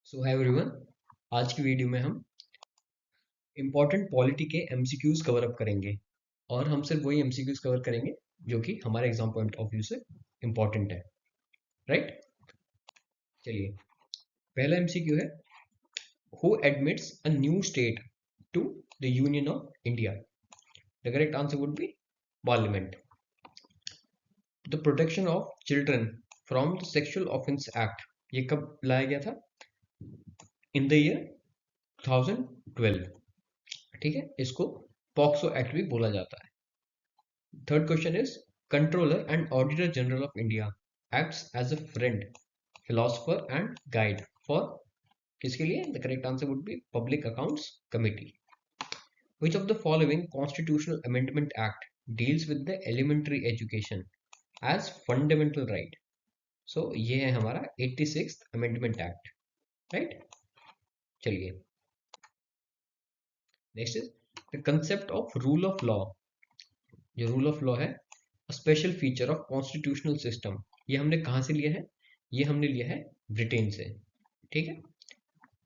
सो hi everyone, आज की video में हम इम्पोर्टेंट पॉलिटी के एमसीक्यूज कवर अप करेंगे और हम सिर्फ वही एमसीक्यूज कवर करेंगे जो कि हमारे एग्जाम पॉइंट ऑफ व्यू से इम्पोर्टेंट है। राइट, चलिए पहला एमसीक्यू है, who admits a new state to the union of India? The correct answer would be parliament. The protection of children from the sexual offence act, ये कब लाया गया था? In the year 2012। ठीक है, इसको पॉक्सो एक्ट भी बोला जाता है। Third question is, Controller and Auditor General of India acts as a friend, philosopher and guide for किसके लिए? The correct answer would be Public Accounts Committee. Which of the following Constitutional Amendment Act deals with the elementary education as fundamental right? So ये है हमारा 86th Amendment Act, right? चलिए next is the concept of rule of law. जो rule of law है, special feature of constitutional system, ये हमने कहाँ से लिया है? ये हमने लिया है ब्रिटेन से। ठीक है,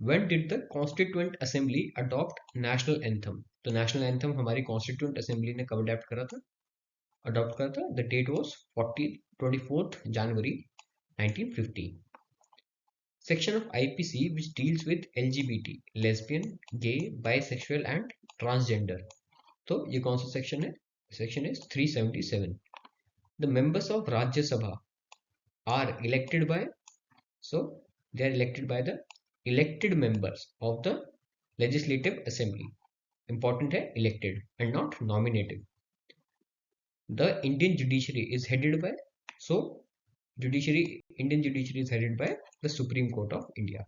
when did the constituent assembly adopt national anthem? तो नेशनल एंथम हमारी कॉन्स्टिट्यूएंट असेंबली ने कब अडॉप्ट करा था? The date was 24th January 1950। Section of IPC which deals with LGBT, lesbian, gay, bisexual and transgender, तो ये कौन सा सेक्शन है? Section is 377. The members of Rajya Sabha are elected by, so they are elected by the elected members of the Legislative Assembly. Important है elected and not nominative. The Indian judiciary is headed by, so Indian judiciary is headed by the Supreme Court of India.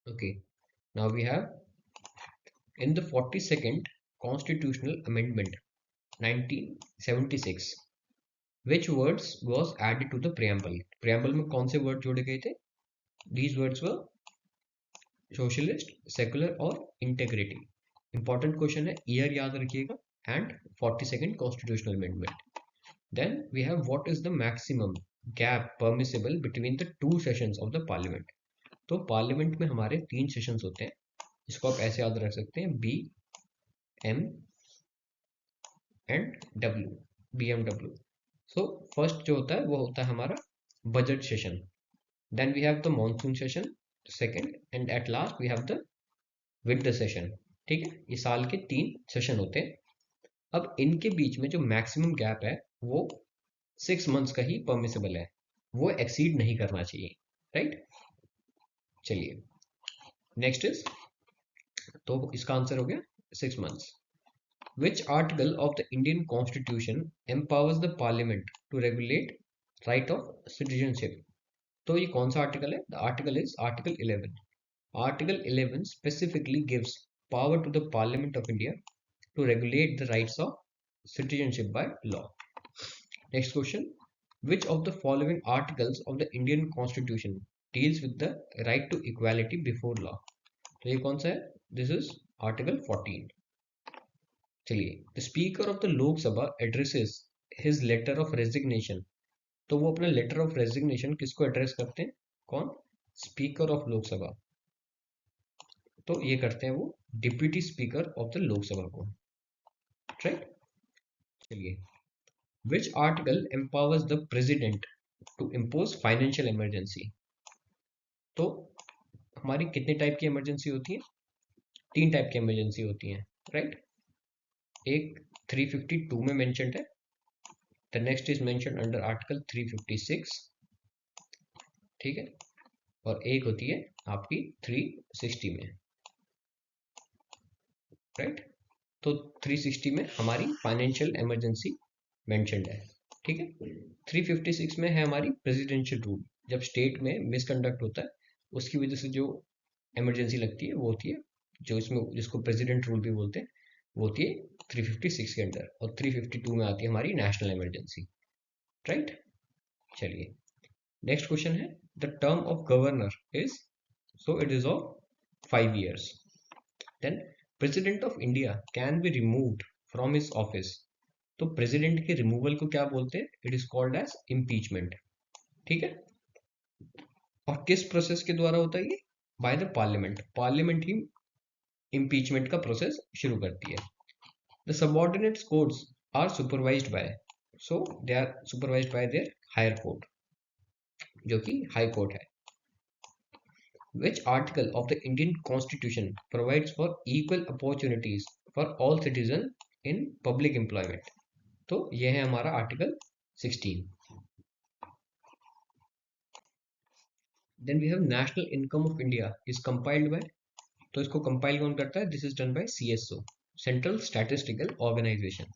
Okay, now we have in the 42nd Constitutional Amendment 1976, which words was added to the preamble? preamble में कौन से word जोड़े गए थे? These words were socialist, secular और integrity. Important question है, year याद रखिएगा, and 42nd constitutional amendment. Then we have what is the maximum gap permissible between the two sessions of the parliament? तो पार्लियामेंट में हमारे 3 सेशंस होते हैं, इसको आप ऐसे याद रख सकते हैं, B M and W, BMW. So first जो होता है वो होता है हमारा budget session, then we have the monsoon session second, and at last we have the winter session. ठीक है, ये साल के 3 सेशन होते हैं। अब इनके बीच में जो मैक्सिमम गैप है वो 6 मंथ्स का ही परमिसिबल है, वो एक्सीड नहीं करना चाहिए। राइट, चलिए नेक्स्ट इज, तो इसका आंसर हो गया 6 months. Which article of the Indian Constitution empowers the Parliament to regulate right of citizenship? तो ये कौन सा आर्टिकल है? The article is Article 11. Article 11 specifically gives power to the Parliament of India to regulate the rights of citizenship by law. Next question. Which of the following articles of the Indian Constitution deals with the right to equality before law? तो ये कौन सा है? This is Article 14. चलिए, the speaker of the Lok Sabha addresses his letter of resignation, तो वो अपना letter of resignation किसको एड्रेस करते हैं? कौन? Speaker of Lok Sabha. तो ये करते हैं वो deputy speaker of the Lok Sabha को। राइट, चलिए, which article empowers the president to impose financial emergency? तो हमारी कितने टाइप की इमरजेंसी होती है? 3 टाइप की इमरजेंसी होती है। राइट, एक 352 में मेंशन्ड है, the next is mentioned under article 356। ठीक है, और एक होती है आपकी 360 में। राइट, तो 360 में हमारी फाइनेंशियल इमरजेंसी मेंशन्ड है। ठीक है, 356 में है हमारी प्रेसिडेंशियल रूल, जब स्टेट में मिसकंडक्ट होता है उसकी वजह से जो इमरजेंसी लगती है वो होती है, जो इसमें जिसको प्रेसिडेंट रूल भी बोलते हैं, वो होती है 356 के अंदर, और 352 में आती है हमारी नेशनल इमरजेंसी। राइट, चलिए नेक्स्ट क्वेश्चन है, the term of governor is, so it is of 5 years. Then president of India can be removed from his office, तो प्रेसिडेंट के रिमूवल को क्या बोलते हैं? It is called as impeachment. ठीक है, और किस प्रोसेस के द्वारा होता है ये? By the parliament. पार्लियामेंट ही इम्पीचमेंट का प्रोसेस शुरू करती है। The subordinate courts are supervised by, so they are supervised by their higher court, जो कि हाई कोर्ट है। Which article of the Indian Constitution provides for equal opportunities for all citizens in public employment? तो ये है हमारा article 16। Then we have National Income of India is compiled by, तो इसको compile कौन करता है? This is done by CSO, Central Statistical Organization.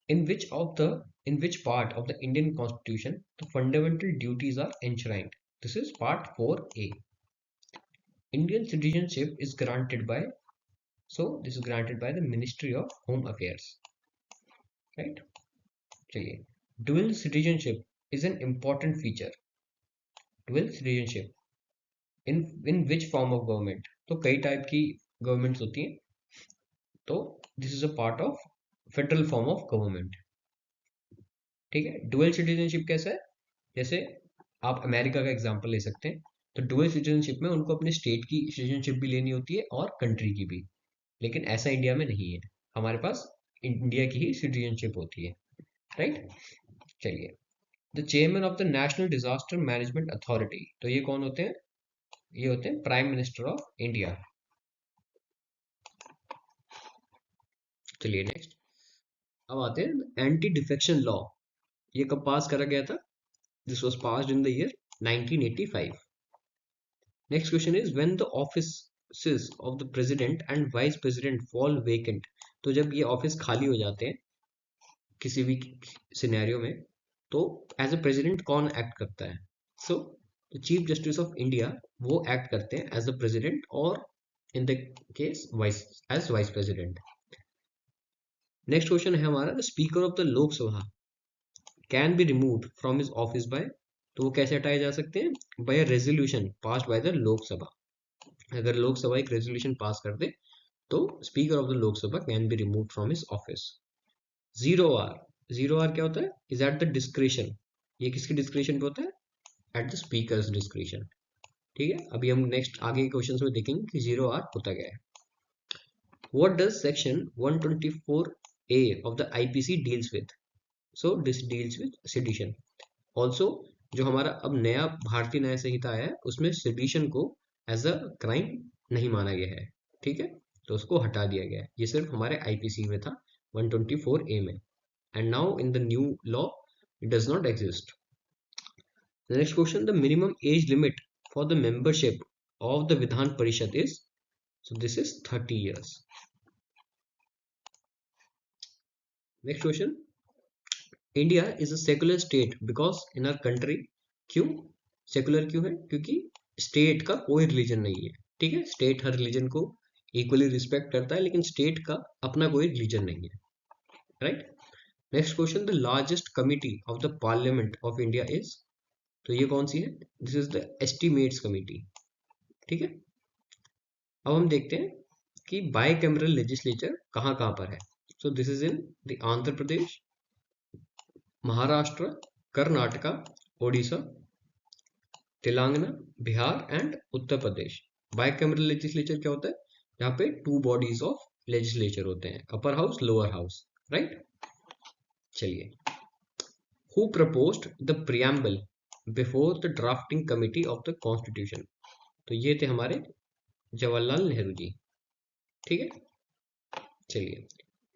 In which part of the Indian Constitution the fundamental duties are enshrined? This is part 4A. Indian citizenship is granted by, so this is granted by the Ministry of Home Affairs, right? चलिए, dual citizenship is an important feature. Dual citizenship in which form of government? तो कई type की governments होती हैं, तो this is a part of federal form of government. ठीक है, dual citizenship कैसा है? जैसे आप अमेरिका का एग्जांपल ले सकते हैं, तो डुअल सिटीजनशिप में उनको अपने स्टेट की सिटीजनशिप भी लेनी होती है और कंट्री की भी, लेकिन ऐसा इंडिया में नहीं है। हमारे पास इंडिया की ही सिटीजनशिप होती है, राइट? चलिए, the chairman of the national disaster management authority, तो ये कौन होते हैं? ये होते हैं प्राइम मिनिस्टर ऑफ इंडिया। चलिए नेक्स्ट, अब आते हैं एंटी डिफेक्शन लॉ। ये कब पास करा गया था? This was passed in the year 1985। Next question is when the offices of the president and vice president fall vacant, तो जब ये ऑफिस खाली हो जाते हैं किसी भी सिनेरियो में, तो एज अ प्रेसिडेंट कौन एक्ट करता है? So the chief justice of India वो एक्ट करते हैं एज अ प्रेसिडेंट, और in the case vice president. Next question है हमारा, the speaker of the Lok Sabha can be removed from his office by, तो वो कैसे हटाए जा सकते हैं? By a resolution passed by the Lok Sabha. अगर लोकसभा एक रेजोल्यूशन पास कर दे तो speaker of the Lok Sabha can be removed from his office. Zero hour क्या होता है? इज एट द डिस्क्रिशन, ये किसके डिस्क्रिशन पे होता है? At the speakers discretion. ठीक है, अभी हम नेक्स्ट आगे के क्वेश्चंस में देखेंगे कि जीरो आर होता क्या है। What does section 124A of the IPC deals with? So this deals with sedition. Also जो हमारा अब नया भारतीय न्याय संहिता आया है उसमें सेडिशन को एज अ क्राइम नहीं माना गया है। ठीक है, तो उसको हटा दिया गया है, ये सिर्फ हमारे आईपीसी में था 124A में, and now in the new law it does not exist. The next question, the minimum age limit for the membership of the Vidhan Parishad is, so this is 30 years. Next question, India is a secular state because in our country, क्यों secular क्यों है? क्योंकि state का कोई religion नहीं है। ठीक है, स्टेट हर रिलीजन को इक्वली रिस्पेक्ट करता है, लेकिन स्टेट का अपना कोई रिलीजन नहीं है, right? Next question, the largest committee of the parliament of India is, तो ये कौन सी है? This is the estimates committee. ठीक है, अब हम देखते हैं कि बाइकैमरल लेजिस्लेचर कहाँ कहाँ पर है। सो this is in the Andhra Pradesh, Maharashtra, Karnataka, Odisha, Telangana, Bihar and Uttar Pradesh. Bicameral legislature क्या होता है? यहाँ पे टू बॉडीज ऑफ लेजिस्लेचर होते हैं, upper house, lower house, right? चलिए, who proposed the preamble before the drafting committee of the constitution? तो ये थे हमारे जवाहरलाल नेहरू जी। ठीक है, चलिए,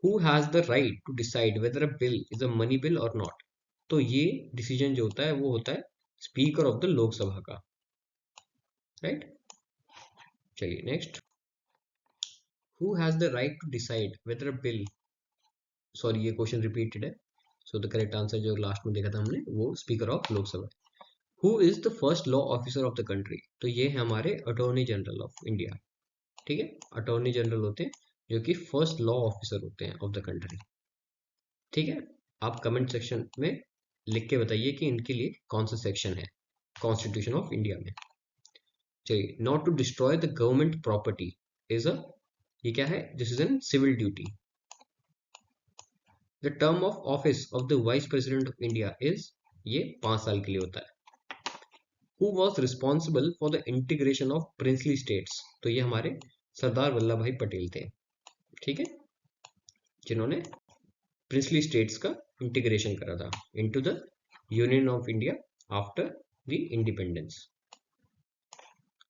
who has the right to decide whether a bill is a money bill और नॉट? तो ये डिसीजन जो होता है वो होता है स्पीकर ऑफ द लोकसभा का, राइट? चलिए next, who has the right to decide whether a bill, sorry ये क्वेश्चन रिपीटेड है, सो द करेक्ट आंसर जो लास्ट में देखा था हमने वो speaker of Lok Sabha. Who is the first law officer of the country? तो ये है हमारे अटॉर्नी जनरल ऑफ इंडिया। ठीक है, अटॉर्नी जनरल होते हैं जो कि फर्स्ट लॉ ऑफिसर होते हैं ऑफ द कंट्री। ठीक है, आप कमेंट सेक्शन में लिख के बताइए कि इनके लिए कौन सा सेक्शन है कॉन्स्टिट्यूशन ऑफ इंडिया में। चलिए, not to destroy the government property is a, ये क्या है? This is an civil duty. The term of office of the vice president of India is, ये 5 साल के लिए होता है। Who was responsible for the integration of princely states, तो ये हमारे सरदार वल्लभ भाई पटेल थे, ठीक है, जिन्होंने प्रिंसली स्टेट्स का इंटीग्रेशन करा था into the union of India after the independence.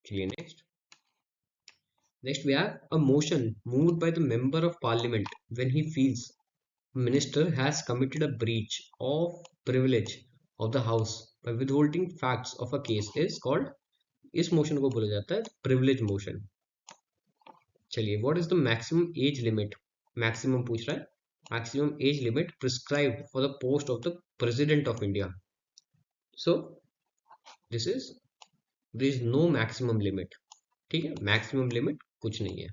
चलिए next we have a motion moved by the member of parliament when he feels minister has committed a breach of privilege of the house by withholding facts of a case is called, इस motion को बोला जाता है privilege motion. चलिए what is the maximum age limit, maximum पूछ रहा है, maximum age limit prescribed for the post of the president of India. So this is, there is no maximum limit, ठीक है, मैक्सिमम लिमिट कुछ नहीं है।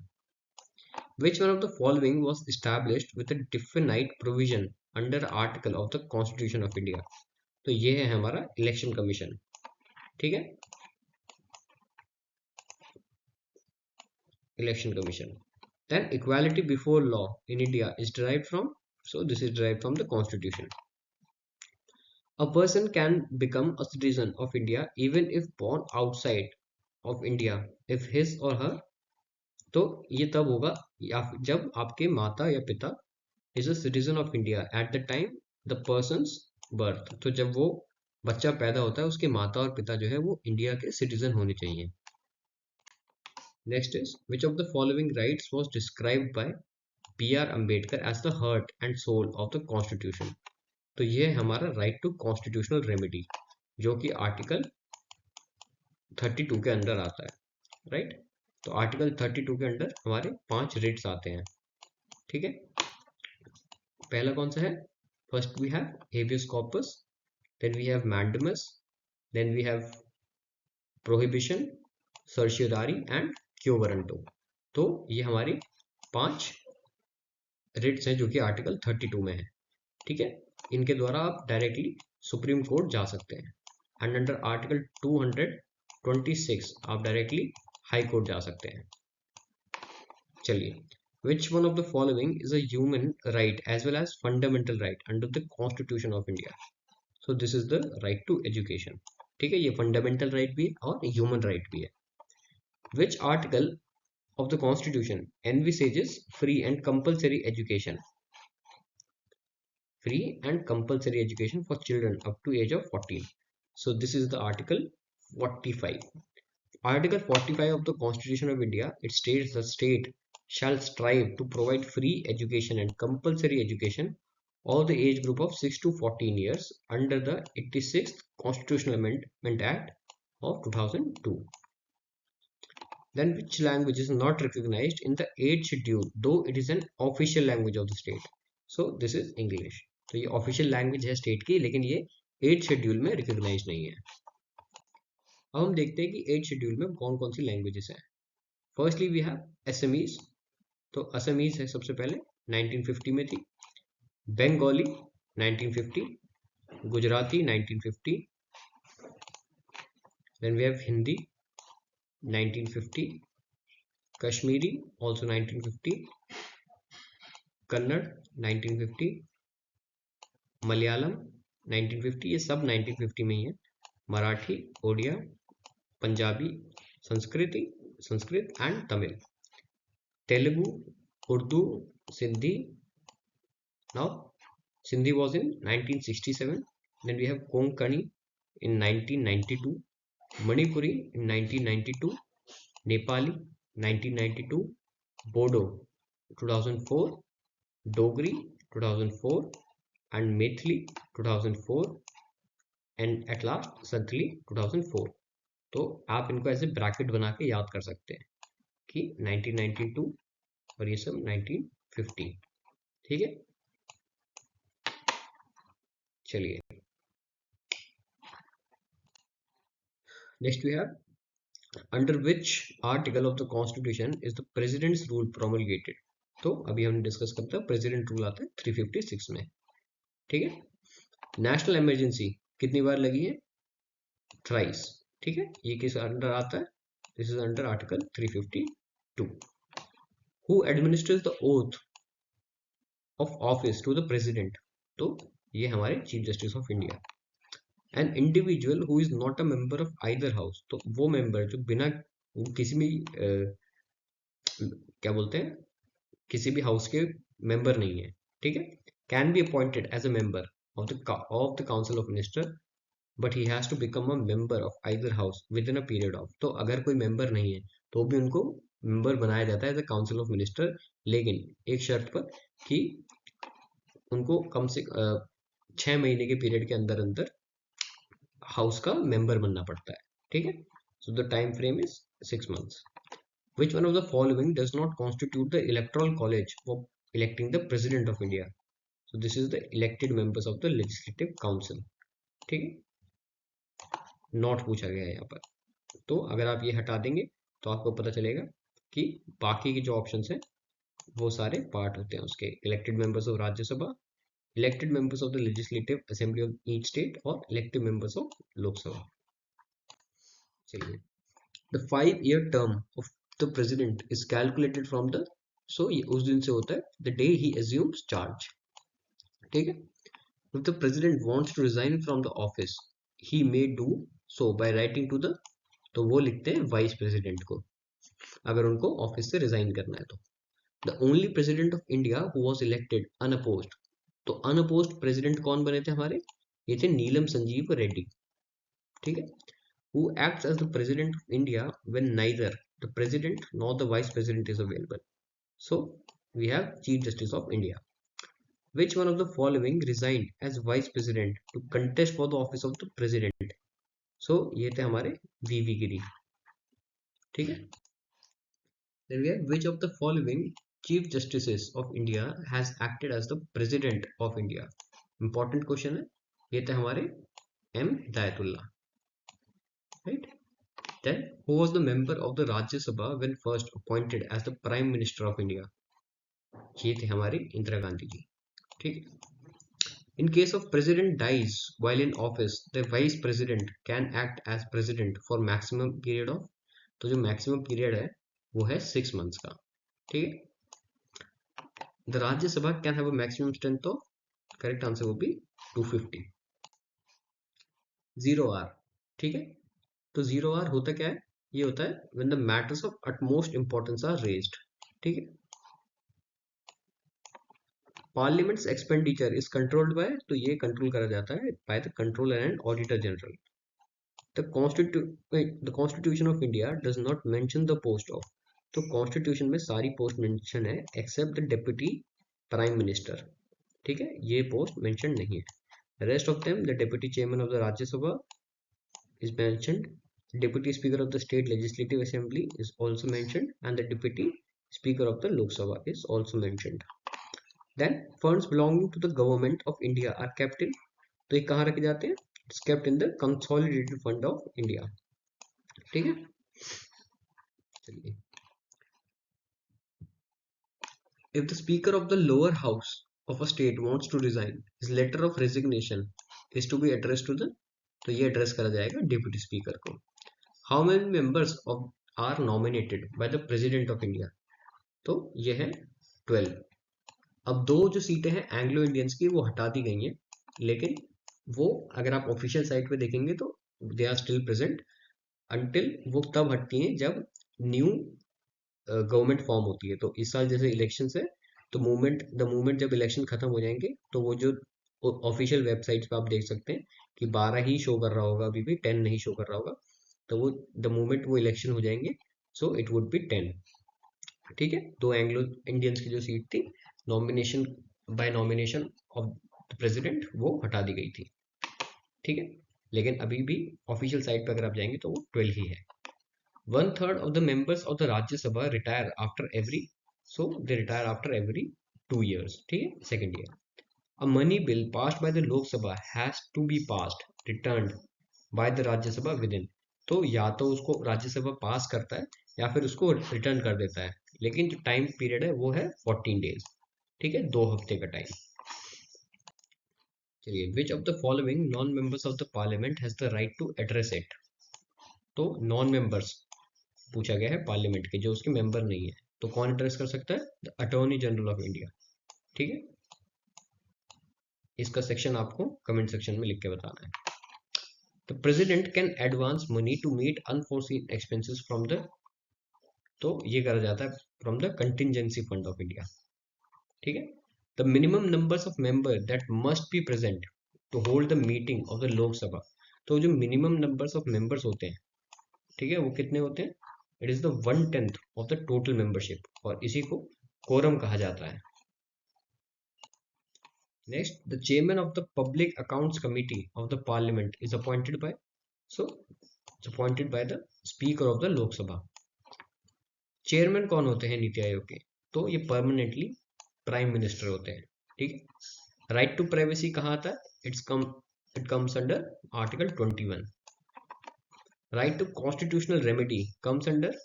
Which one of the following was established with a definite provision under article of the Constitution of India? तो ये है हमारा election commission, ठीक है, election commission. Then equality before law in India is derived from, so this is derived from the Constitution. A person can become a citizen of India even if born outside of India if his or her, तो ये तब होगा जब आपके माता या पिता is a citizen of India at the time the persons birth, तो जब वो बच्चा पैदा होता है उसके माता और पिता जो है वो इंडिया के सिटीजन होने चाहिए। Next is which of the following rights was described by B.R. Ambedkar as the heart and soul of the constitution, तो ये है हमारा राइट टू कॉन्स्टिट्यूशनल रेमेडी जो कि आर्टिकल 32 के अंदर आता है, राइट। तो आर्टिकल 32 के अंदर हमारे 5 रिट्स आते हैं, ठीक है। पहला कौन सा है, first we have habeas corpus, then we have mandamus, then we have prohibition, certiorari and quo warranto. तो ये हमारी 5 रिट्स हैं जो कि आर्टिकल 32 में है, ठीक है। इनके द्वारा आप डायरेक्टली सुप्रीम कोर्ट जा सकते हैं एंड अंडर आर्टिकल 226 आप डायरेक्टली हाई कोर्ट जा सकते हैं। चलिए, which one of the following is a human right as well as fundamental right under the Constitution of India? So this is the right to education, ठीक है, ये fundamental right भी है और human right भी है। Which article of the Constitution envisages free and compulsory education? Free and compulsory education for children up to age of 14. So this is the article 45. Article 45 of the Constitution of India, it states the state shall strive to provide free education and compulsory education all the age group of 6 to 14 years under the 86th Constitutional Amendment Act of 2002. Then which language is not recognized in the 8th schedule though it is an official language of the state? So this is English. तो ये official language है state की, लेकिन ये 8th schedule में recognize नहीं है। अब हम देखते हैं कि 8th schedule में कौन कौन सी लैंग्वेजेस हैं। फर्स्टली वी हैव असमीज, तो असमीज है सबसे पहले 1950 में थी, Bengali 1950, Gujarati 1950, then we have Hindi 1950, Kashmiri also 1950, Kannada 1950, Malayalam 1950, ये सब 1950 में ही है, Marathi, Odia, Punjabi, Sanskrit and Tamil, Telugu, Urdu, Sindhi. Now Sindhi was in 1967. Then we have Konkani in 1992, Manipuri in 1992, Nepali 1992, Bodo 2004, Dogri 2004, and Maithili 2004, and at last Santhali 2004. तो आप इनको ऐसे ब्रैकेट बना के याद कर सकते हैं कि 1992 और ये सब 1950, ठीक है। चलिए next we have under which article of the constitution is the president's rule promulgated. तो अभी हम डिस्कस करते हैं, प्रेसिडेंट रूल आता है 356 में, ठीक है। नेशनल इमरजेंसी कितनी बार लगी है, थ्राइस, ठीक है। ये किस अंडर आता है, this is under article 352. Who administrates the oath of office to the president, तो ये हमारे chief justice of India. An individual who is not a member of either house, तो वो मेंबर जो बिना किसी भी क्या बोलते हैं, किसी भी हाउस के मेंबर नहीं है, ठीक है, can be appointed as a member of the council of minister, but he has to become a member of either house within a period of, तो अगर कोई मेंबर नहीं है तो भी उनको मेंबर बनाया जाता है as a council of minister, लेकिन एक शर्त पर कि उनको कम से 6 महीने के पीरियड के अंदर अंदर हाउस का मेंबर बनना पड़ता है, ठीक है। So the time frame is 6 months. Which one of the following does not constitute the electoral college for electing the president of India? So this is the elected members of the legislative council, ठीक है, not पूछा गया है यहाँ पर। तो अगर आप ये हटा देंगे तो आपको पता चलेगा कि बाकी के जो ऑप्शंस हैं वो सारे पार्ट होते हैं उसके, elected members of Rajya Sabha, elected members of the legislative assembly of each state और इलेक्टेड मेंबर्स ऑफ लोकसभा। चलिए, the 5 year term of the president is calculated from the, so ये उस दिन से होता है the day he assumes charge, ठीक है। if the president wants to resign from the office he may do so by writing to the, तो वो लिखते हैं वाइस प्रेसिडेंट को अगर उनको ऑफिस से रिजाइन करना है तो। The only president of India who was elected unopposed, तो अनअपोज्ड प्रेसिडेंट कौन बने थे हमारे, ये थे नीलम संजीव रेड्डी, ठीक है। Who acts as the President of India when neither the President nor the Vice President is available. So we have Chief Justice of India. Which one of the following resigned as Vice President to contest for the office of the President? So ये थे हमारे वीवी गिरी, ठीक है। Then we have which of the following Chief Justices of India has acted as the President of India? Important question है, ये थे हमारे M. Hidayatullah, right? Then, who was the member of the Rajya Sabha when first appointed as the Prime Minister of India? ये थे हमारी इंदिरा गांधी जी, ठीक है। In case of president dies while in office, the vice president can act as president for maximum period of, तो जो maximum period है वो है 6 months का, ठीक है। The Rajya Sabha can have a maximum strength of, correct answer will be 250. 0R, ठीक है। तो 0R होता क्या है, ये होता है when the matters of utmost importance are raised, ठीक है। Parliament's expenditure is controlled by, तो ये कंट्रोल करा जाता है by the controller and auditor general. The constitution of India does not mention the post of, तो कॉन्स्टिट्यूशन में सारी पोस्ट मेंशन है except the deputy prime minister, ठीक है, ये पोस्ट मेंशन नहीं है। Rest of them the deputy chairman of the Rajya Sabha is mentioned, deputy speaker of the state legislative assembly is also mentioned and the deputy speaker of the lok sabha is also mentioned. Then funds belonging to the government of India are kept in, तो ये कहाँ रखे जाते हैं, it's kept in the consolidated fund of India, ठीक है। चलिए, if the speaker of the lower house of a state wants to resign, his letter of resignation is to be addressed to the, तो ये address करा जाएगा deputy speaker को। How many members of are nominated by the president of India, तो ये है 12। अब दो जो सीटें हैं एंग्लो इंडियंस की वो हटा दी गई हैं, लेकिन वो अगर आप ऑफिशियल साइट पे देखेंगे तो they are still present until, वो तब हटती हैं जब न्यू गवर्नमेंट फॉर्म होती है। तो इस साल जैसे इलेक्शन है तो द मूवमेंट जब इलेक्शन खत्म हो जाएंगे तो वो जो ऑफिशियल वेबसाइट पे आप देख सकते हैं कि 12 ही शो कर रहा होगा, अभी भी 10 नहीं शो कर रहा होगा, तो वो द मूवमेंट वो इलेक्शन हो जाएंगे सो इट वुड बी 10, ठीक है। दो एंग्लो इंडियंस की जो सीट थी nomination by nomination of the president वो हटा दी गई थी, ठीक है, लेकिन अभी भी ऑफिशियल साइट पर अगर आप जाएंगे तो वो 12 ही है। 1/3 of the members of the Rajya Sabha retire after every, so they retire after every 2 years, ठीक है, second year. A money bill passed by the Lok Sabha has to be passed returned by the Rajya Sabha within, तो या तो उसको राज्यसभा पास करता है या फिर उसको रिटर्न कर देता है, लेकिन जो टाइम पीरियड है वो है 14 डेज, ठीक है, 2 हफ्ते का टाइम। चलिए, which of the following non members of the parliament has the right to address it, तो नॉन मेंबर्स पूछा गया है पार्लियामेंट के जो उसके मेंबर नहीं है, तो कौन एड्रेस कर सकता है, the attorney general of India, ठीक है। इसका सेक्शन आपको कमेंट सेक्शन में लिख के बताना है। The president can advance money to meet unforeseen expenses from the, तो ये करा जाता है from the contingency fund of India. ठीक है। The minimum numbers of member that must be present to hold the meeting of the Lok Sabha, तो जो minimum numbers of members होते हैं, ठीक है, वो कितने होते हैं? It is the 1/10 of the total membership, और इसी को कोरम कहा जाता है। Next, the chairman of the public accounts committee of the parliament is appointed by, so it's appointed by the speaker of the Lok Sabha. Chairman कौन होते हैं नीति आयोग के? तो ये परमानेंटली प्राइम मिनिस्टर होते हैं। ठीक है। राइट टू प्राइवेसी कहाँ आता है? It comes under article 21। Right to constitutional remedy comes under,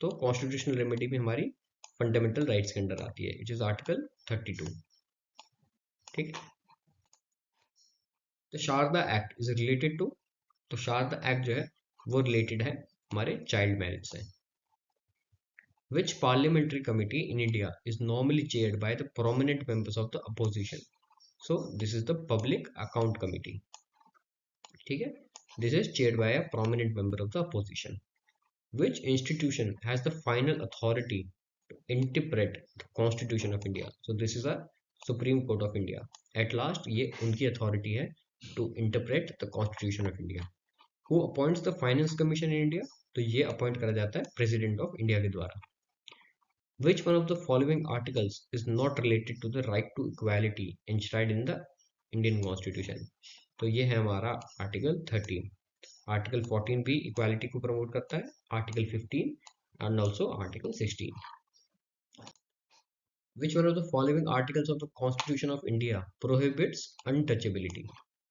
तो कॉन्स्टिट्यूशनल रेमेडी भी हमारी फंडामेंटल राइट्स के अंडर आती है, इट इज आर्टिकल 32। ठीक है। तो Sharda act is related to, तो शारदा एक्ट जो है वो रिलेटेड है हमारे चाइल्ड मैरिज से। Which parliamentary committee in India is normally chaired by the prominent members of the opposition? So this is the Public Account Committee. ठीक है, this is chaired by a prominent member of the opposition. Which institution has the final authority to interpret the Constitution of India? So this is a Supreme Court of India. At last ये उनकी authority है to interpret the Constitution of India. Who appoints the Finance Commission in India? तो ये appoint करा जाता है President of India के द्वारा। Which one of the following articles is not related to the right to equality enshrined in the Indian Constitution? तो ये है हमारा आर्टिकल 13। आर्टिकल 14 भी इक्वालिटी को प्रमोट करता है, article 15 and also article 16। Which one of the following articles of the Constitution of India prohibits untouchability?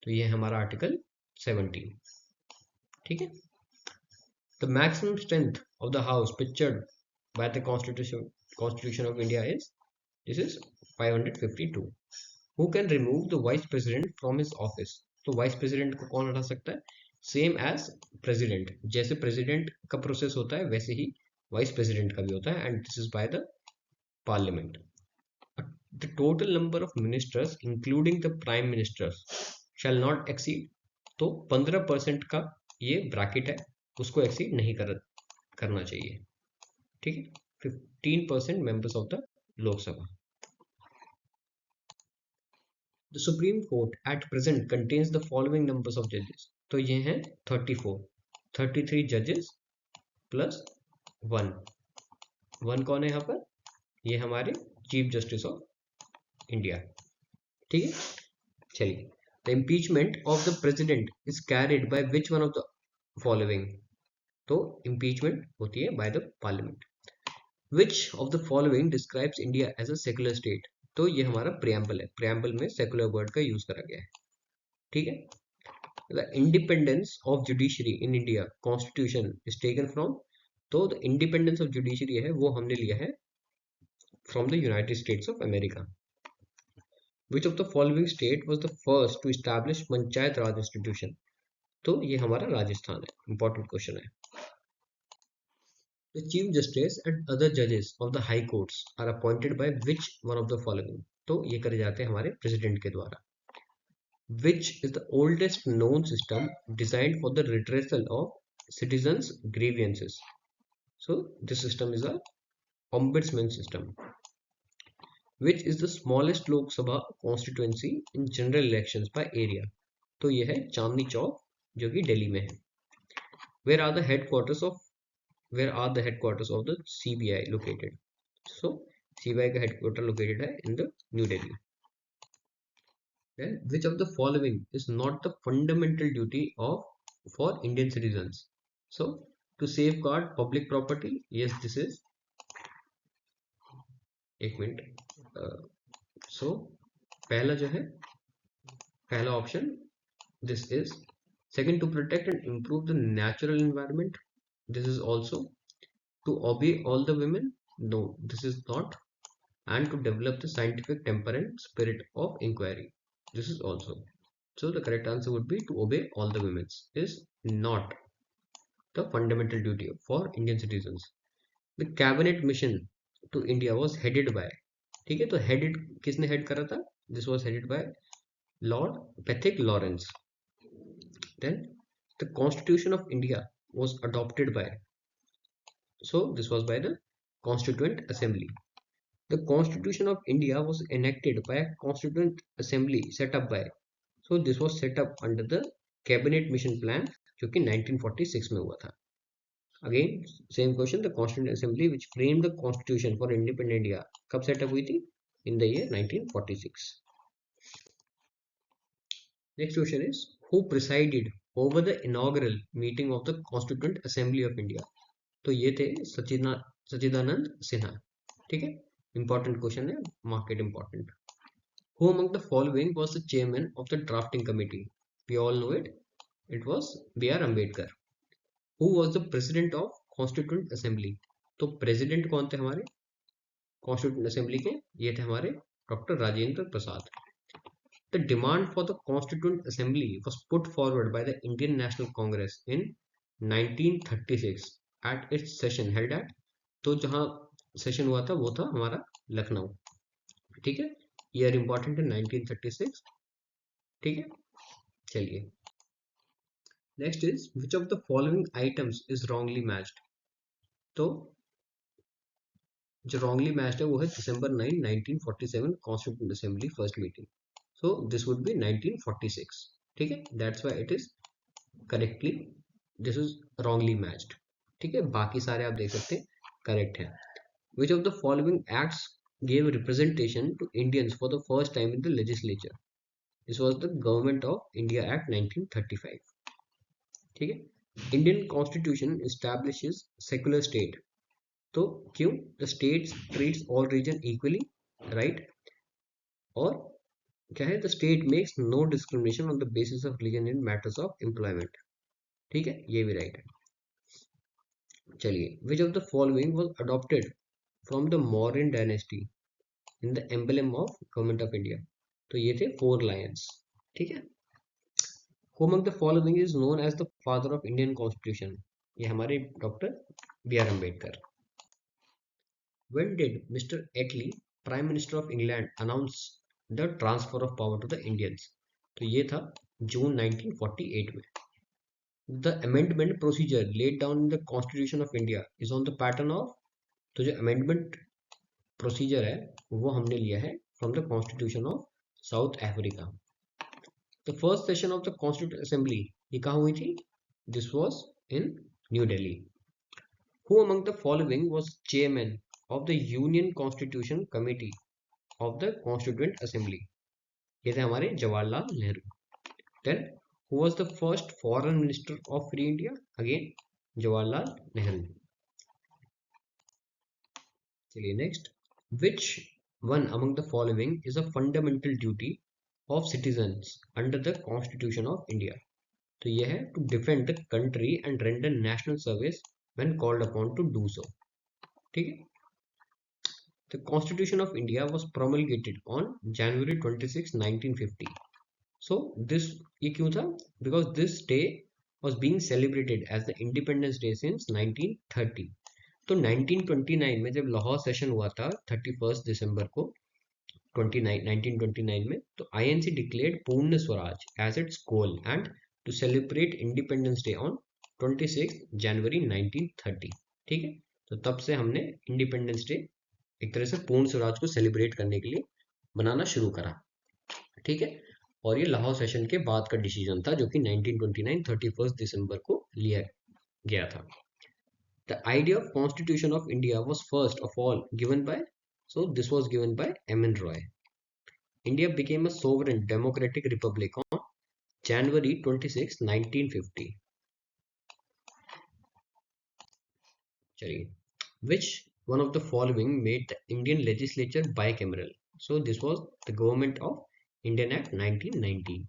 तो ये है हमारा आर्टिकल 17। ठीक है। The maximum strength of the house pictured by the Constitution of India is, this is 552. Who can remove the vice president from his office? तो vice president को कौन हटा सकता है? सेम एज प्रेसिडेंट, जैसे प्रेसिडेंट का प्रोसेस होता है वैसे ही वाइस प्रेसिडेंट का भी होता है, and this is by the parliament. The total number of ministers including the prime ministers shall not exceed, तो 15% का ये ब्रैकेट है, उसको एक्सीड नहीं करना चाहिए। ठीक है। 15% members of the Lok Sabha. The Supreme Court at present contains the following numbers of judges. तो ये हैं 34, 33 judges plus 1 कौन है यहाँ पर? ये हमारे चीफ जस्टिस ऑफ इंडिया। ठीक है। चलिए, the impeachment of the president is carried by which one of the following? तो impeachment होती है by the parliament. Which of the following describes India as a secular state? तो ये हमारा preamble है, preamble में secular word का use करा गया है। ठीक है। The independence of judiciary in India constitution is taken from, तो the independence of judiciary है वो हमने लिया है from the United States of America. Which of the following state was the first to establish panchayat Raj institution? तो ये हमारा राजस्थान है, important question है। The Chief Justice and other judges of the High Courts are appointed by which one of the following? तो ये करे जाते हैं हमारे प्रेसिडेंट के द्वारा। Which is the oldest known system designed for the redressal of citizens' grievances? So this system is a ombudsman system. Which is the smallest Lok Sabha constituency in general elections by area? तो ये है चांदनी चौक जो कि दिल्ली में है। Where are the headquarters of the CBI located? So CBI का headquarter located है in the New Delhi. Then which of the following is not the fundamental duty for Indian citizens? So to safeguard public property, yes, this is, एक minute, so पहला जो है, पहला option this is. Second, to protect and improve the natural environment, this is also. To obey all the women, no, this is not. And to develop the scientific temper and spirit of inquiry, this is also. So the correct answer would be to obey all the women is not the fundamental duty for Indian citizens. The cabinet mission to India was headed by, ठीक है, तो headed किसने head करा था? This was headed by Lord Pethick Lawrence. Then The Constitution of India was adopted by, so this was by the Constituent Assembly. The Constitution of India was enacted by a Constituent Assembly set up by, so this was set up under the Cabinet Mission Plan जो कि 1946 में हुआ था. Again same question, the Constituent Assembly which framed the Constitution for Independent India कब set up हुई थी? In the year 1946. Next question is, who presided over the inaugural meeting of the Constituent Assembly of India? तो ये थे सच्चिदानंद सिन्हा. ठीक है, important question है, mark it important. Who among the following was the chairman of the drafting committee? We all know it. It was B.R. Ambedkar. Who was the president of Constituent Assembly? तो president कौन थे हमारे Constituent Assembly के? ये थे हमारे doctor Rajendra Prasad. The demand for the Constituent Assembly was put forward by the Indian National Congress in 1936 at its session held at, तो जहाँ सेशन हुआ था वो था हमारा लखनऊ. ठीक है, ईयर इंपॉर्टेंट है 1936. ठीक है, चलिए next is which of the following items is wrongly matched. तो जो रॉन्गली मैच्ड है वो है दिसंबर 9, 1947 constituent assembly first meeting. So this would be 1946. ठीक है, that's why it is correctly, this is wrongly matched. ठीक है, बाकी सारे आप देख सकते हैं करेक्ट है. विच of the following acts gave representation to Indians for the first time in the legislature? This was the Government of India Act 1935. ठीक है, Indian Constitution establishes secular state. तो क्यों? The states treats all region equally, right? और क्या है? The state makes no discrimination on the basis of religion in matters of employment. ठीक है, ये भी right है. चलिए, which of the following was adopted from the Mauryan dynasty in the emblem of Government of India? तो ये थे 4 lions. ठीक है, who among the following is known as the father of Indian Constitution? ये हमारे doctor B.R. Ambedkar. When did Mr. Attlee, Prime Minister of England, announce the transfer of power to the Indians? तो ये था जून 1948 में. The amendment procedure laid down in the Constitution of India is on the pattern of, तो जो amendment procedure है वो हमने लिया है from the Constitution of South Africa. The first session of the Constituent Assembly ये कहाँ हुई थी? This was in New Delhi. Who among the following was chairman of the Union Constitution Committee of the Constituent Assembly? ये थे हमारे Jawaharlal Nehru. Then who was the first foreign minister of free India? Again Jawaharlal Nehru. चलिए next, which one among the following is a fundamental duty of citizens under the Constitution of India? तो यह है to defend the country and render national service when called upon to do so. ठीक है, the Constitution of India was promulgated on January 26, 1950. So this ये क्यों था? Because this day was being celebrated as the Independence Day since 1930. तो 1929 में जब Lahore session हुआ था 31 दिसंबर को 1929 में, तो INC declared पूर्ण Swaraj as its goal and to celebrate Independence Day on 26 जनवरी 1930. ठीक है, तो तब से हमने इंडिपेंडेंस डे एक तरह से पूर्ण स्वराज को सेलिब्रेट करने के लिए बनाना शुरू करा. ठीक है, और ये लाहौर सेशन के बाद का डिसीजन था जो कि 1929 31 दिसंबर को लिया गया था. The idea of Constitution of India was first of all given by, so this was given by M.N. Roy. India became a sovereign democratic republic on January 26, 1950. चलिए, which one of the following made the Indian legislature bicameral? So this was the Government of Indian Act 1919.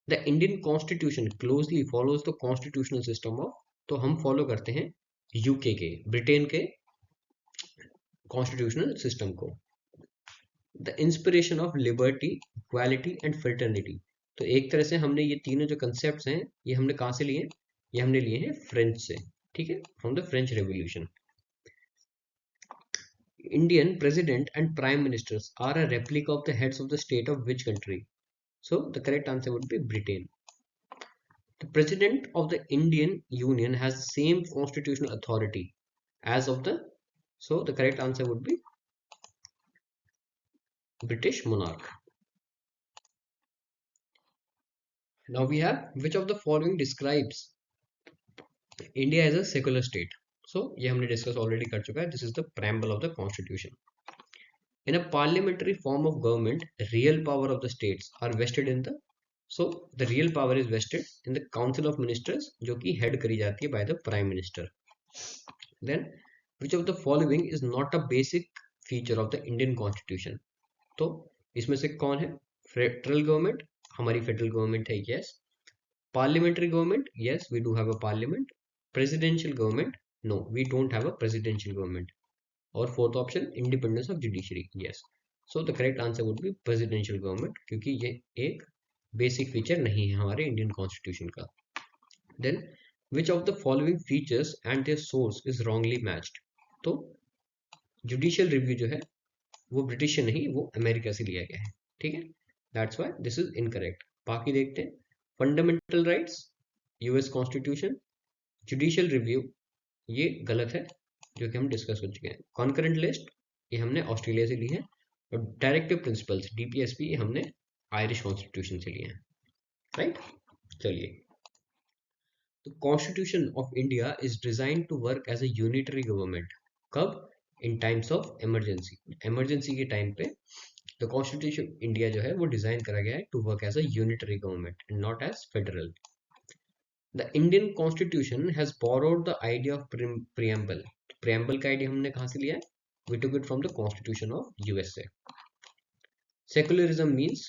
The Indian Constitution closely follows the constitutional system of, तो हम follow करते हैं UK के, Britain के constitutional system को. The inspiration of liberty, equality and fraternity. तो एक तरह से हमने ये तीनों जो कंसेप्ट्स हैं ये हमने कहाँ से लिए? ये हमने लिए हैं फ्रेंच से. ठीक है, from the French revolution. Indian president and prime ministers are a replica of the heads of the state of which country? So the correct answer would be Britain. The President of the Indian Union has the same constitutional authority as of the, so the correct answer would be British monarch. Now we have, which of the following describes India as a secular state? So ये हमने discuss already कर चुका है. This is the preamble of the constitution. In a parliamentary form of government, real power of the states are vested in the, so the real power is vested in the council of ministers जो कि head करी जाती है by the prime minister. Then which of the following is not a basic feature of the Indian constitution? तो इसमें से कौन है? फेडरल गवर्नमेंट, हमारी फेडरल गवर्नमेंट है, yes. Parliamentary government, yes, we do have a parliament. Presidential government, no, we don't have a presidential government. और fourth option, independence of judiciary, yes. So the correct answer would be presidential government, क्योंकि ये एक basic feature नहीं है हमारे Indian constitution का. Then which of the following features and their source is wrongly matched? तो judicial review जो है वो ब्रिटिश से नहीं, वो अमेरिका से लिया गया है, ठीक है. That's why this is incorrect. बाकी देखते हैं. Fundamental rights, US constitution, judicial review, ये गलत है जो कि हम डिस्कस कर चुके हैं. कॉन्करेंट लिस्ट, ये हमने ऑस्ट्रेलिया से ली है. और डायरेक्टिव प्रिंसिपल्स, डीपीएसपी, ये हमने आयरिश कॉन्स्टिट्यूशन से लिए हैं, राइट. चलिए. The constitution of India is design to work as a unitary government. कब? In times of emergency. Emergency के टाइम पे द कॉन्स्टिट्यूशन इंडिया जो है वो डिजाइन करा गया है to work as a unitary government and not as federal. The Indian constitution has borrowed the idea of preamble. Preamble का आइडिया हमने कहाँ से लिया है? We took it from the constitution of USA. Secularism means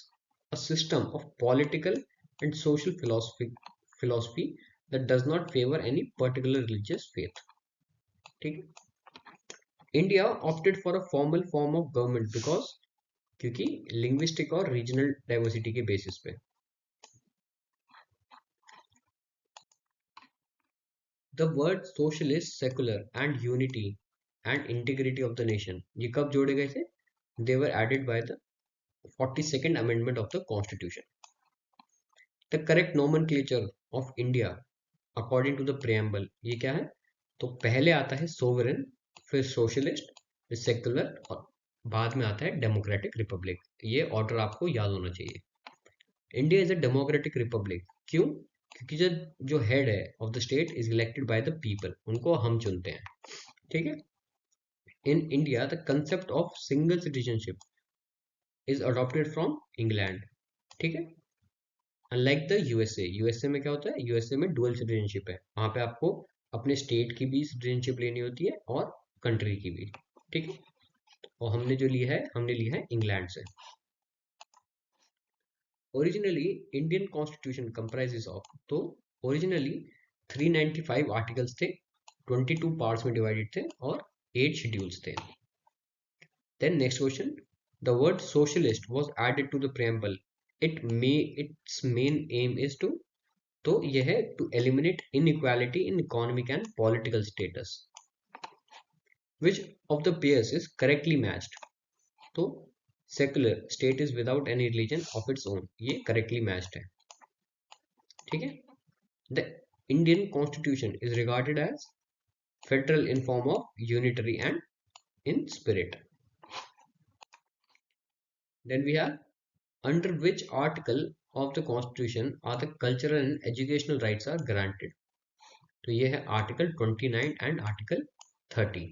a system of political and social philosophy that does not favor any particular religious faith. ठीक है. India opted for a formal form of government because, क्योंकि linguistic और regional diversity के basis पे. The word socialist, secular and unity and integrity of the nation, ये कब जोड़े गए थे? They were added by the 42nd amendment of the constitution. The correct nomenclature of India according to the preamble, ये क्या है? तो पहले आता है सोवरेन, फिर सोशलिस्ट, फिर सेकुलर, और बाद में आता है डेमोक्रेटिक रिपब्लिक. ये ऑर्डर आपको याद होना चाहिए. India is a democratic Republic. क्यों? क्योंकि जो हेड है of the state is elected by the people, उनको हम चुनते हैं, ठीक है. In India the concept of single citizenship is adopted from England, ठीक है. अनलाइक द यूएसए, यूएसए में क्या होता है? यूएसए में डुअल सिटीजनशिप है. वहां पे आपको अपने स्टेट की भी सिटीजनशिप लेनी होती है और कंट्री की भी, ठीक है. और हमने जो लिया है, हमने लिया है इंग्लैंड से. Originally Indian constitution comprises of, तो ओरिजिनली 395 आर्टिकल्स थे, 22 पार्ट्स में डिवाइडेड थे और 8 शेड्यूल्स थे. Then next question, the word socialist was added to the preamble. Its main aim is to, तो यह है to eliminate inequality in economic and political status. Which of the pairs is correctly matched? तो secular, state is without any religion of its own, ये correctly matched है, ठीक है. The Indian constitution is regarded as federal in form of unitary and in spirit. Then we have under which article of the constitution are the cultural and educational rights are granted. तो ये है article 29 एंड article 30.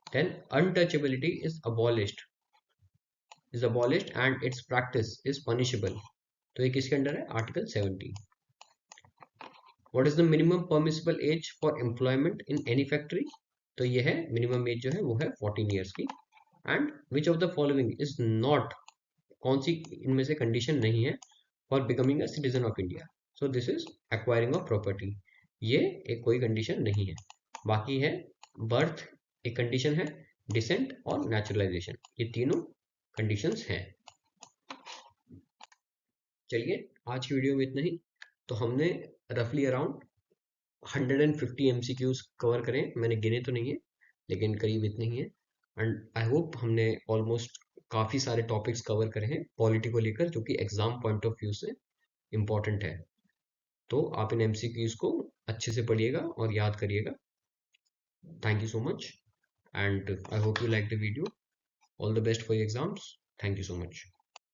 Then untouchability is abolished and its practice is punishable. तो ये किसके under है? Article 70. What is the minimum permissible age for employment in any factory? तो ये है मिनिमम एज जो है वो है 14 years की. And which of the following is not, कौन सी इनमें से कंडीशन नहीं है for becoming a citizen of India? So this is acquiring of property. ये एक कोई कंडीशन नहीं है. बाकी है बर्थ एक कंडीशन है, डिसेंट और नेचुरलाइजेशन, ये तीनों कंडीशंस हैं. चलिए आज की वीडियो में इतना ही. तो हमने रफली अराउंड 150 एमसीक्यूज कवर करें. मैंने गिने तो नहीं है लेकिन करीब इतने ही हैं. एंड आई होप हमने ऑलमोस्ट काफ़ी सारे टॉपिक्स कवर करे हैं पॉलिटी को लेकर, जो कि एग्जाम पॉइंट ऑफ व्यू से इम्पोर्टेंट है. तो आप इन एमसीक्यूज को अच्छे से पढ़िएगा और याद करिएगा। Thank you so much, and I hope you like the video. All the best for your exams. Thank you so much.